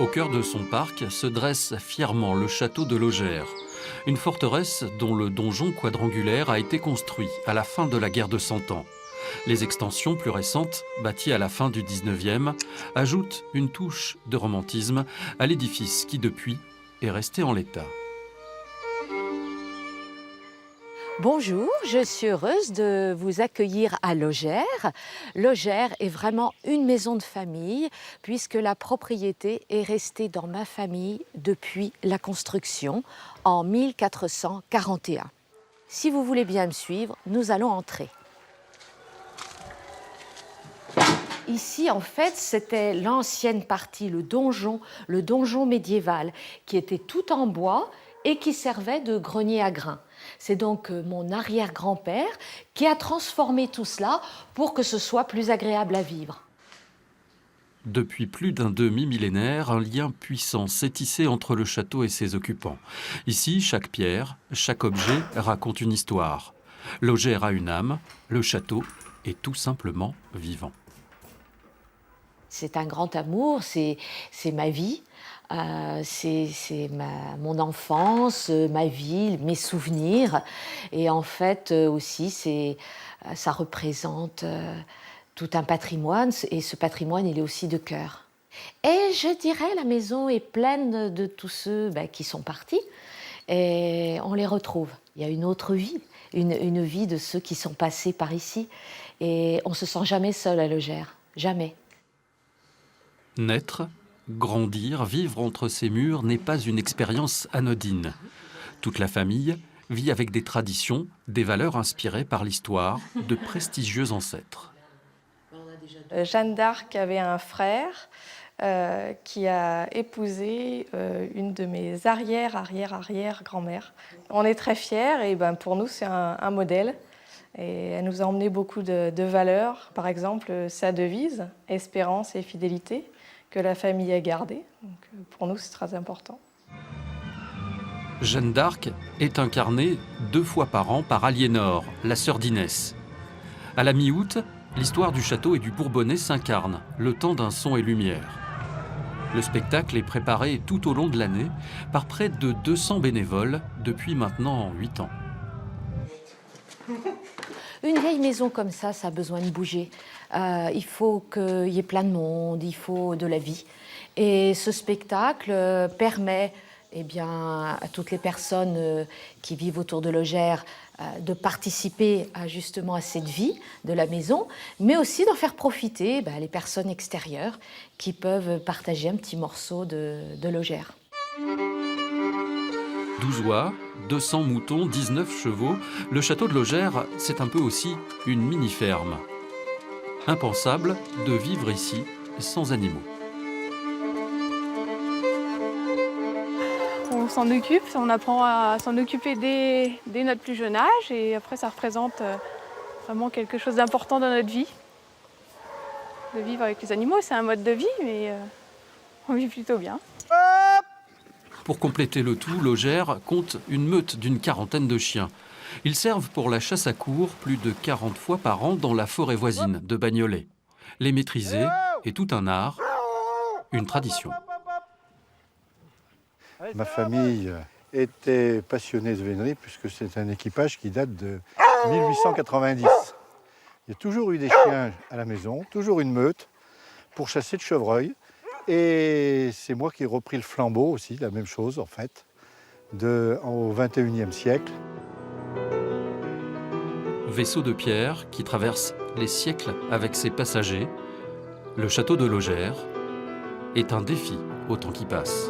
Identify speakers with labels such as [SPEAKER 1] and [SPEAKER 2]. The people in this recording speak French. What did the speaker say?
[SPEAKER 1] Au cœur de son parc se dresse fièrement le château de Logère, une forteresse dont le donjon quadrangulaire a été construit à la fin de la guerre de Cent Ans. Les extensions plus récentes, bâties à la fin du 19e, ajoutent une touche de romantisme à l'édifice qui, depuis, est resté en l'état.
[SPEAKER 2] Bonjour, je suis heureuse de vous accueillir à Logère. Logère est vraiment une maison de famille puisque la propriété est restée dans ma famille depuis la construction en 1441. Si vous voulez bien me suivre, nous allons entrer. Ici, en fait, c'était l'ancienne partie, le donjon médiéval, qui était tout en bois et qui servait de grenier à grains. C'est donc mon arrière-grand-père qui a transformé tout cela pour que ce soit plus agréable à vivre.
[SPEAKER 1] Depuis plus d'un demi-millénaire, un lien puissant s'est tissé entre le château et ses occupants. Ici, chaque pierre, chaque objet raconte une histoire. Logère a une âme, le château est tout simplement vivant.
[SPEAKER 2] C'est un grand amour, c'est ma vie, c'est mon enfance, ma vie, mes souvenirs. Et en fait aussi, ça représente tout un patrimoine, et ce patrimoine, il est aussi de cœur. Et je dirais, la maison est pleine de tous ceux qui sont partis, et on les retrouve. Il y a une autre vie, une vie de ceux qui sont passés par ici. Et on ne se sent jamais seul à Logère, jamais.
[SPEAKER 1] Naître, grandir, vivre entre ces murs n'est pas une expérience anodine. Toute la famille vit avec des traditions, des valeurs inspirées par l'histoire de prestigieux ancêtres.
[SPEAKER 3] Jeanne d'Arc avait un frère qui a épousé une de mes arrière-grand-mères. On est très fiers et pour nous c'est un modèle. Et elle nous a emmené beaucoup de valeurs, par exemple sa devise, espérance et fidélité, que la famille a gardée. Donc, pour nous, c'est très important.
[SPEAKER 1] Jeanne d'Arc est incarnée 2 fois par an par Aliénor, la sœur d'Inès. À la mi-août, l'histoire du château et du Bourbonnais s'incarne, le temps d'un son et lumière. Le spectacle est préparé tout au long de l'année par près de 200 bénévoles depuis maintenant 8 ans.
[SPEAKER 2] Une vieille maison comme ça a besoin de bouger. Il faut qu'il y ait plein de monde, il faut de la vie. Et ce spectacle permet à toutes les personnes qui vivent autour de Logère de participer justement à cette vie de la maison, mais aussi d'en faire profiter les personnes extérieures qui peuvent partager un petit morceau de Logère.
[SPEAKER 1] 12 oies, 200 moutons, 19 chevaux, le château de Logère, c'est un peu aussi une mini-ferme. Impensable de vivre ici sans animaux.
[SPEAKER 3] On s'en occupe, on apprend à s'en occuper dès notre plus jeune âge et après ça représente vraiment quelque chose d'important dans notre vie. De vivre avec les animaux, c'est un mode de vie, mais on vit plutôt bien.
[SPEAKER 1] Pour compléter le tout, Logère compte une meute d'une quarantaine de chiens. Ils servent pour la chasse à courre plus de 40 fois par an dans la forêt voisine de Bagnolet. Les maîtriser est tout un art, une tradition.
[SPEAKER 4] Ma famille était passionnée de vénerie puisque c'est un équipage qui date de 1890. Il y a toujours eu des chiens à la maison, toujours une meute pour chasser le chevreuil. Et c'est moi qui ai repris le flambeau aussi, la même chose en fait, au XXIe siècle.
[SPEAKER 1] Vaisseau de pierre qui traverse les siècles avec ses passagers, le château de Logère est un défi au temps qui passe.